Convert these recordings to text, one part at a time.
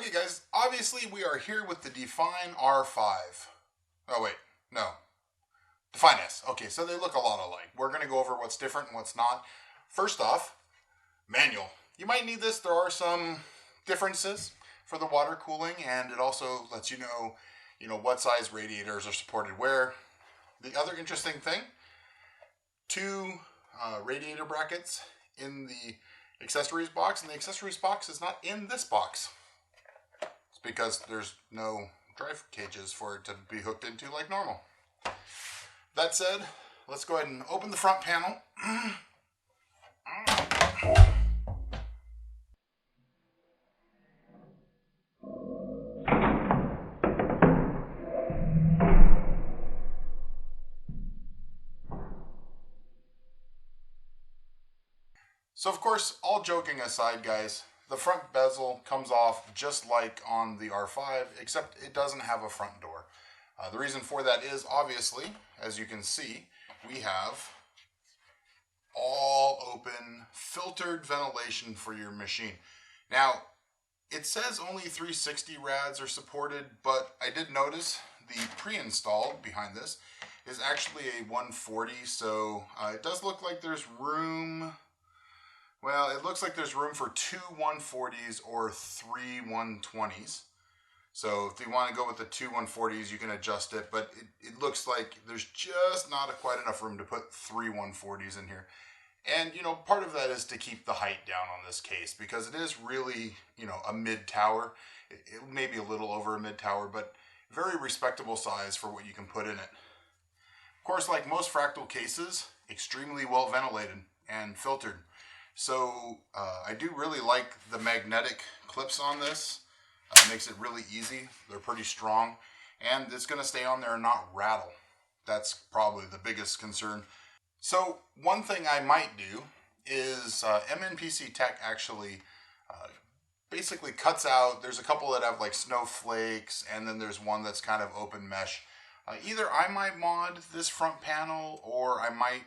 Okay guys, obviously we are here with the Define R5. Oh wait, no. Define S. Okay, so they look a lot alike. We're going to go over what's different and what's not. First off, manual. You might need this. There are some differences for the water cooling, and it also lets you know what size radiators are supported where. The other interesting thing, two radiator brackets in the accessories box, and the accessories box is not in this box. It's because there's no drive cages for it to be hooked into like normal. That said, let's go ahead and open the front panel. So of course, all joking aside guys, the front bezel comes off just like on the R5, except it doesn't have a front door. The reason for that is obviously, as you can see, we have all open filtered ventilation for your machine. Now, it says only 360 rads are supported, but I did notice the pre-installed behind this is actually a 140, so it does look like there's room. Well, it looks like there's room for two 140s or three 120s. So if you want to go with the two 140s, you can adjust it, but it looks like there's just not quite enough room to put three 140s in here. And, part of that is to keep the height down on this case because it is really, a mid-tower. It may be a little over a mid-tower, but very respectable size for what you can put in it. Of course, like most Fractal cases, extremely well ventilated and filtered. So I do really like the magnetic clips on this. Makes it really easy. They're pretty strong, and it's going to stay on there and not rattle. That's probably the biggest concern. So one thing I might do is MNPC Tech actually basically cuts out. There's a couple that have like snowflakes, and then there's one that's kind of open mesh. Either I might mod this front panel, or I might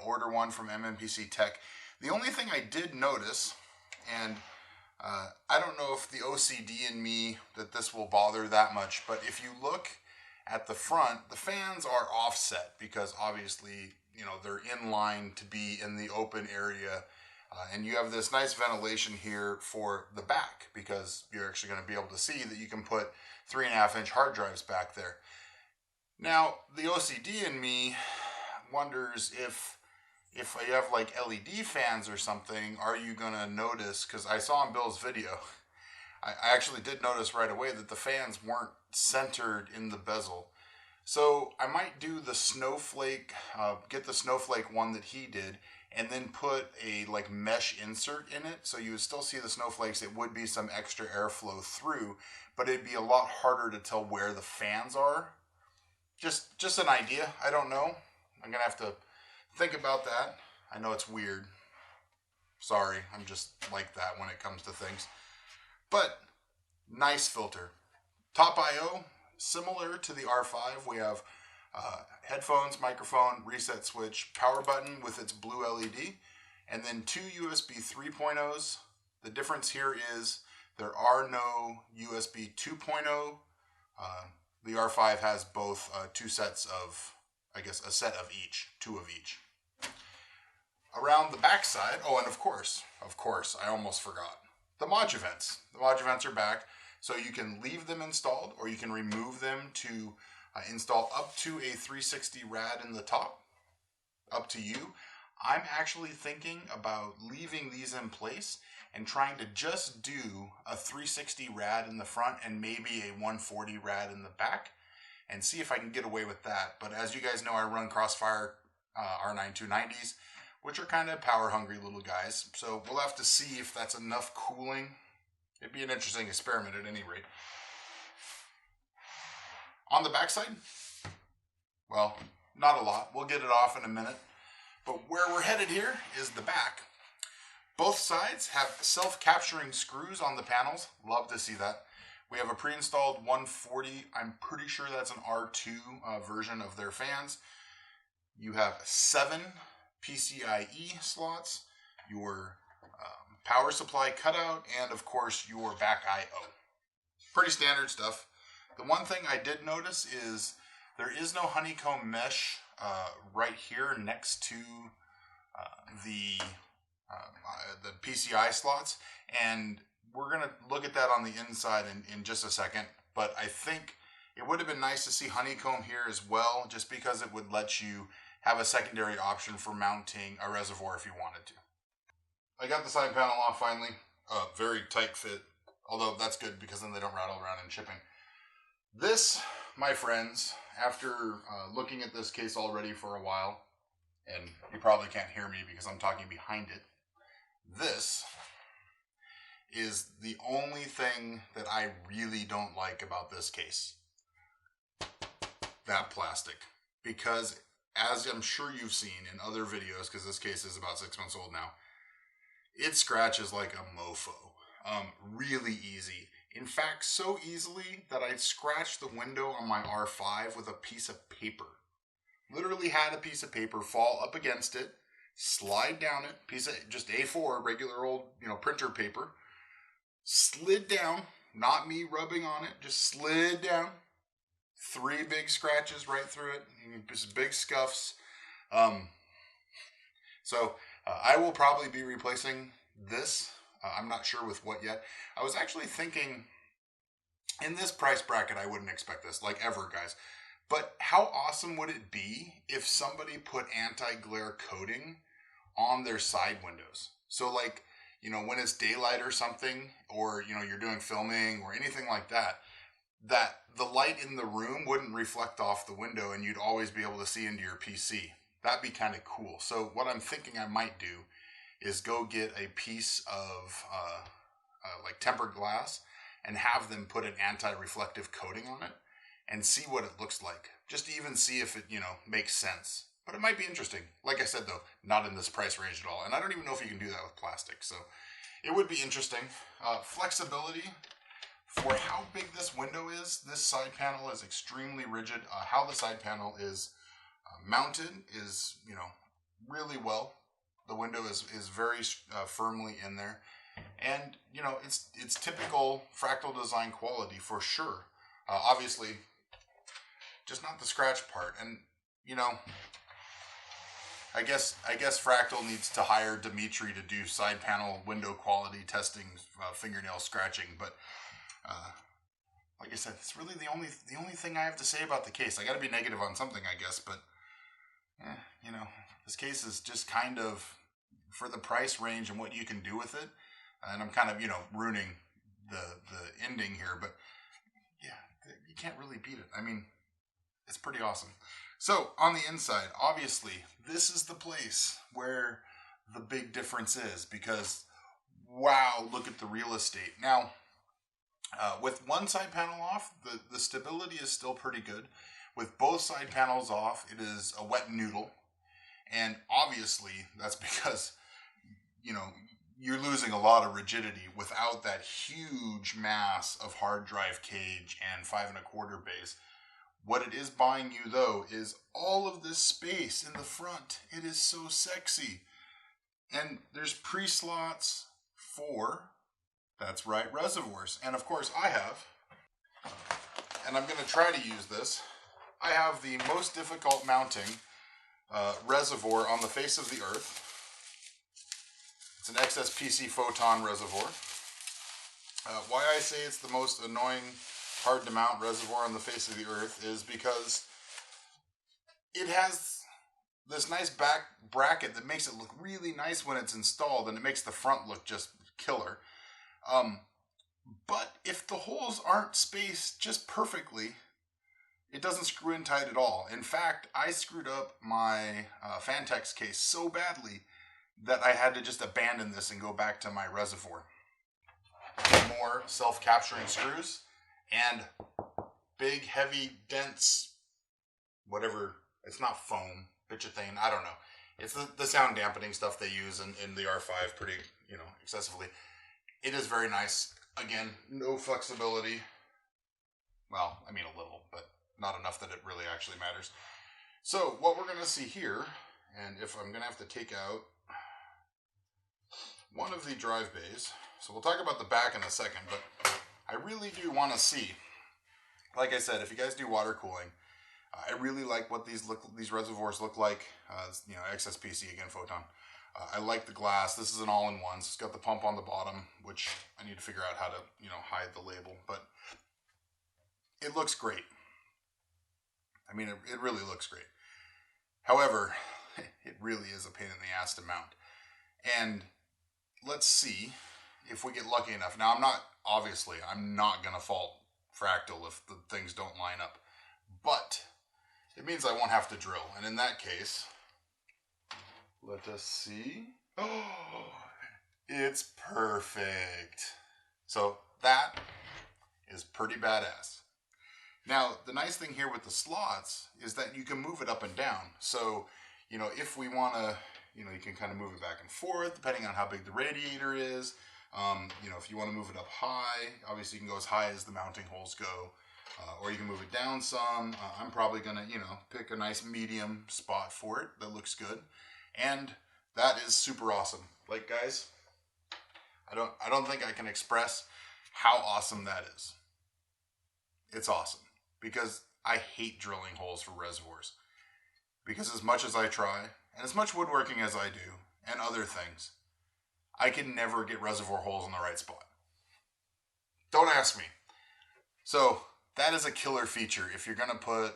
order one from MNPC Tech. The only thing I did notice, and I don't know if the OCD in me that this will bother that much, but if you look at the front, the fans are offset because obviously, they're in line to be in the open area. And you have this nice ventilation here for the back because you're actually going to be able to see that you can put 3.5-inch hard drives back there. Now, the OCD in me wonders if you have like LED fans or something, are you going to notice, because I saw in Bill's video, I actually did notice right away that the fans weren't centered in the bezel. So I might do the snowflake, get the snowflake one that he did, and then put a like mesh insert in it. So you would still see the snowflakes. It would be some extra airflow through, but it'd be a lot harder to tell where the fans are. Just an idea. I don't know. I'm going to have to think about that. I know it's weird. Sorry, I'm just like that when it comes to things. But nice filter. Top I/O, similar to the R5. We have headphones, microphone, reset switch, power button with its blue LED, and then two USB 3.0s. The difference here is there are no USB 2.0. The R5 has both two sets of, I guess, a set of each, two of each. Around the back side, oh, and of course, I almost forgot. The Moduvents. The Moduvents are back, so you can leave them installed or you can remove them to install up to a 360 rad in the top. Up to you. I'm actually thinking about leaving these in place and trying to just do a 360 rad in the front and maybe a 140 rad in the back and see if I can get away with that. But as you guys know, I run Crossfire R9290s, which are kind of power hungry little guys. So we'll have to see if that's enough cooling. It'd be an interesting experiment at any rate. On the backside, well, not a lot. We'll get it off in a minute. But where we're headed here is the back. Both sides have self-capturing screws on the panels. Love to see that. We have a pre-installed 140. I'm pretty sure that's an R2 version of their fans. You have 7 PCIe slots, your power supply cutout, and of course your back I/O. pretty standard stuff. The one thing I did notice is there is no honeycomb mesh right here next to the PCI slots, and we're going to look at that on the inside in just a second. But I think it would have been nice to see honeycomb here as well, just because it would let you have a secondary option for mounting a reservoir if you wanted to. I got the side panel off finally. Very tight fit, although that's good because then they don't rattle around in shipping. This, my friends, after looking at this case already for a while, and you probably can't hear me because I'm talking behind it, this is the only thing that I really don't like about this case. That plastic. Because, as I'm sure you've seen in other videos, because this case is about 6 months old now, it scratches like a mofo. Really easy. In fact, so easily that I'd scratched the window on my R5 with a piece of paper. Literally had a piece of paper fall up against it, slide down it, piece of just A4, regular old, printer paper, slid down, not me rubbing on it, just slid down. 3 big scratches right through it, just big scuffs. So I will probably be replacing this. I'm not sure with what yet. I was actually thinking, in this price bracket, I wouldn't expect this, like ever, guys. But how awesome would it be if somebody put anti-glare coating on their side windows? So like, when it's daylight or something, or, you're doing filming or anything like that, that the light in the room wouldn't reflect off the window and you'd always be able to see into your PC. That'd be kind of cool. So what I'm thinking I might do is go get a piece of like tempered glass and have them put an anti-reflective coating on it and see what it looks like. Just to even see if it, makes sense. But it might be interesting. Like I said, though, not in this price range at all. And I don't even know if you can do that with plastic. So it would be interesting. Flexibility for how big this window is. This side panel is extremely rigid. How the side panel is mounted is, really well. The window is very firmly in there. And, it's typical Fractal Design quality for sure. Obviously, just not the scratch part. And, I guess Fractal needs to hire Dimitri to do side panel window quality testing, fingernail scratching. But like I said, it's really the only thing I have to say about the case. I got to be negative on something, I guess. But this case is just kind of for the price range and what you can do with it. And I'm kind of ruining the ending here, but yeah, you can't really beat it. I mean, it's pretty awesome. So on the inside, obviously, this is the place where the big difference is, because wow, look at the real estate. Now, with one side panel off, the stability is still pretty good. With both side panels off, it is a wet noodle. And obviously, that's because, you're losing a lot of rigidity without that huge mass of hard drive cage and 5 1/4 base. What it is buying you, though, is all of this space in the front. It is so sexy. And there's pre-slots for, that's right, reservoirs. And of course I have, and I'm going to try to use this, I have the most difficult mounting reservoir on the face of the earth. It's an XSPC Photon reservoir. Why I say it's the most annoying, hard to mount reservoir on the face of the earth is because it has this nice back bracket that makes it look really nice when it's installed, and it makes the front look just killer. But if the holes aren't spaced just perfectly, it doesn't screw in tight at all. In fact, I screwed up my Fantex case so badly that I had to just abandon this and go back to my reservoir. More self-capturing screws and big, heavy, dense, whatever, it's not foam, bitchethane, I don't know. It's the sound dampening stuff they use in the R5 pretty, excessively. It is very nice. Again, no flexibility. Well, I mean a little, but not enough that it really actually matters. So what we're going to see here, and if I'm going to have to take out one of the drive bays, so we'll talk about the back in a second, but I really do want to see, like I said, if you guys do water cooling, I really like what these reservoirs look like. You know, XSPC again, Photon. I like the glass. This is an all-in-one. So it's got the pump on the bottom, which I need to figure out how to, you know, hide the label. But it looks great. I mean, it really looks great. However, it really is a pain in the ass to mount. And let's see if we get lucky enough. Now, I'm not going to fault Fractal if the things don't line up. But it means I won't have to drill. And in that case, let us see. Oh, it's perfect. So that is pretty badass. Now, the nice thing here with the slots is that you can move it up and down. So, you know, if we want to, you know, you can kind of move it back and forth depending on how big the radiator is. You know, if you want to move it up high, obviously you can go as high as the mounting holes go. Or you can move it down some. I'm probably going to, you know, pick a nice medium spot for it that looks good. And that is super awesome. Like, guys, I don't think I can express how awesome that is. It's awesome. Because I hate drilling holes for reservoirs. Because as much as I try, and as much woodworking as I do, and other things, I can never get reservoir holes in the right spot. Don't ask me. So, that is a killer feature. If you're going to put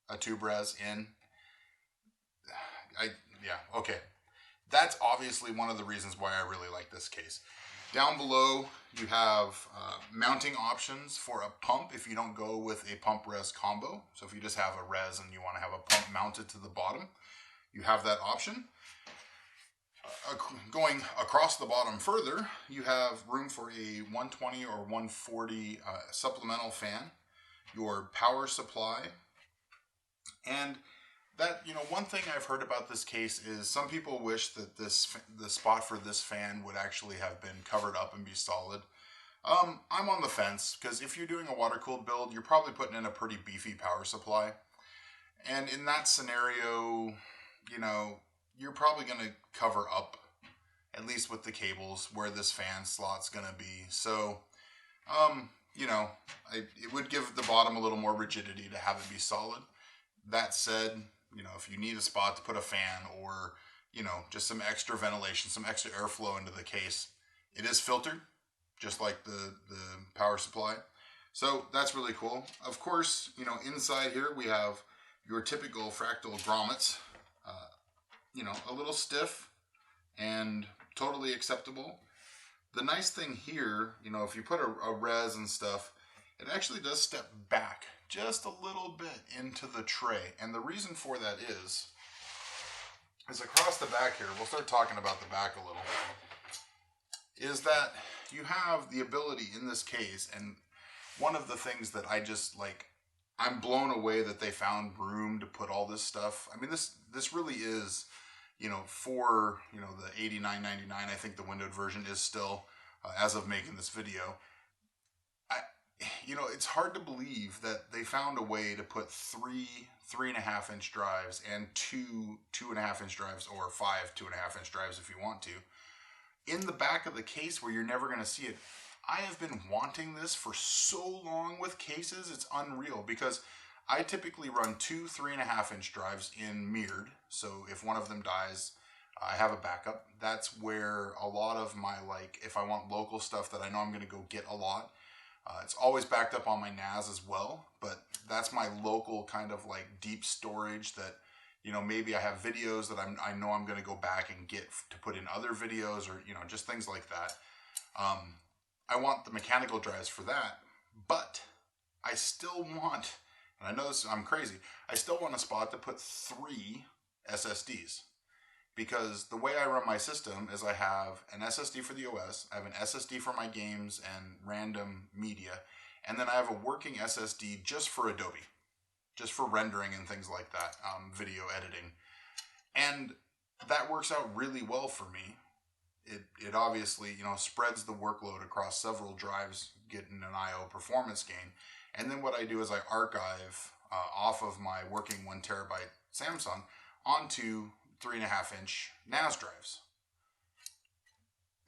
a tube res in, yeah, okay. That's obviously one of the reasons why I really like this case. Down below, you have mounting options for a pump if you don't go with a pump res combo. So if you just have a res and you want to have a pump mounted to the bottom, you have that option. Going across the bottom further, you have room for a 120 or 140 supplemental fan, your power supply, and that, you know, one thing I've heard about this case is some people wish that the spot for this fan would actually have been covered up and be solid. I'm on the fence, because if you're doing a water-cooled build, you're probably putting in a pretty beefy power supply. And in that scenario, you know, you're probably going to cover up, at least with the cables, where this fan slot's going to be. So, you know, it would give the bottom a little more rigidity to have it be solid. That said, you know, if you need a spot to put a fan or, you know, just some extra ventilation, some extra airflow into the case, it is filtered, just like the power supply. So that's really cool. Of course, you know, inside here we have your typical Fractal grommets. You know, a little stiff and totally acceptable. The nice thing here, you know, if you put a res and stuff, it actually does step back just a little bit into the tray. And the reason for that is across the back here, we'll start talking about the back a little, is that you have the ability in this case, and one of the things that I just like, I'm blown away that they found room to put all this stuff. I mean, this really is, you know, for, you know, the $89.99, I think the windowed version is still, as of making this video. You know, it's hard to believe that they found a way to put 3.5 inch drives and 2.5 inch drives, or 5 2.5 inch drives if you want to, in the back of the case where you're never going to see it. I have been wanting this for so long with cases, it's unreal, because I typically run 2 3.5 inch drives in mirrored, so if one of them dies, I have a backup. That's where a lot of my, like, if I want local stuff that I know I'm going to go get a lot, it's always backed up on my NAS as well, but that's my local kind of like deep storage that, you know, maybe I have videos that I know I'm going to go back and get to put in other videos, or, you know, just things like that. I want the mechanical drives for that, but I still want, and I know this, I'm crazy, I still want a spot to put 3 SSDs. Because the way I run my system is I have an SSD for the OS, I have an SSD for my games and random media, and then I have a working SSD just for Adobe, just for rendering and things like that, video editing. And that works out really well for me. It obviously, you know, spreads the workload across several drives, getting an I/O performance gain. And then what I do is I archive off of my working 1 terabyte Samsung onto 3.5 inch NAS drives.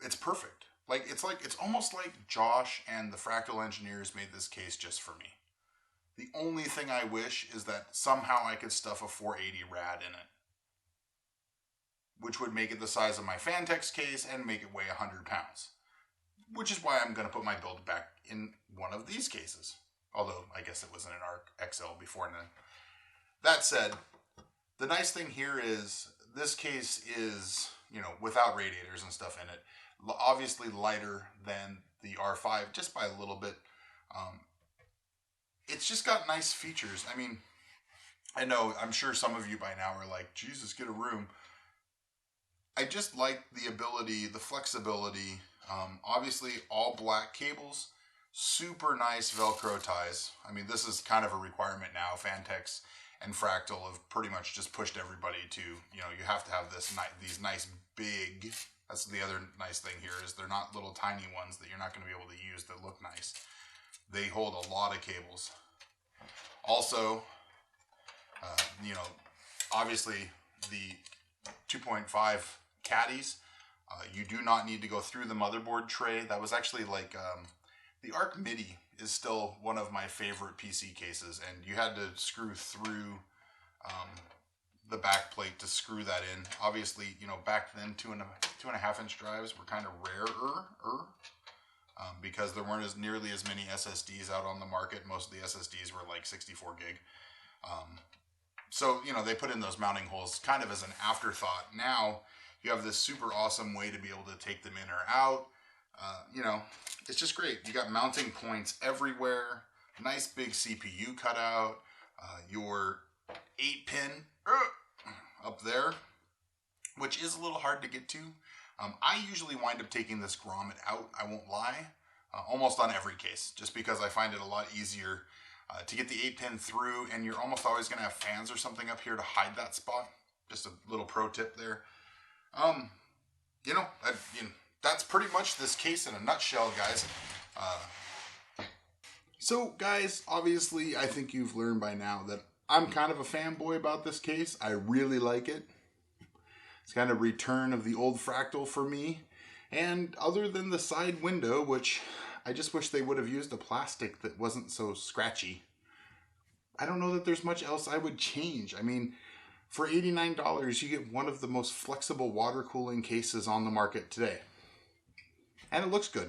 It's perfect. It's almost like Josh and the Fractal engineers made this case just for me. The only thing I wish is that somehow I could stuff a 480 rad in it, which would make it the size of my Fantex case and make it weigh 100 pounds. Which is why I'm going to put my build back in one of these cases. Although, I guess it was in an ARC XL before then. That said, the nice thing here is this case is, without radiators and stuff in it, obviously lighter than the R5, just by a little bit. It's just got nice features. I mean, I'm sure some of you by now are like, Jesus, get a room. I just like the ability, the flexibility. Obviously, all black cables, super nice Velcro ties. I mean, this is kind of a requirement now. Fantex and Fractal have pretty much just pushed everybody to, you have to have these nice big. That's the other nice thing here is they're not little tiny ones that you're not going to be able to use that look nice. They hold a lot of cables. Also, obviously the 2.5 caddies, you do not need to go through the motherboard tray. That was actually like, the ARC MIDI is still one of my favorite PC cases, and you had to screw through the back plate to screw that in. Obviously, back then 2.5 inch drives were kind of rarer, because there weren't nearly as many SSDs out on the market. Most of the SSDs were like 64 gig. So, they put in those mounting holes kind of as an afterthought. Now, you have this super awesome way to be able to take them in or out. It's just great. You got mounting points everywhere. Nice big CPU cutout. Your 8-pin up there, which is a little hard to get to. I usually wind up taking this grommet out, I won't lie, almost on every case, just because I find it a lot easier to get the 8-pin through, and you're almost always going to have fans or something up here to hide that spot. Just a little pro tip there. That's pretty much this case in a nutshell, guys. So, guys, obviously, I think you've learned by now that I'm kind of a fanboy about this case. I really like it. It's kind of return of the old Fractal for me. And other than the side window, which I just wish they would have used a plastic that wasn't so scratchy, I don't know that there's much else I would change. I mean, for $89, you get one of the most flexible water cooling cases on the market today. And it looks good.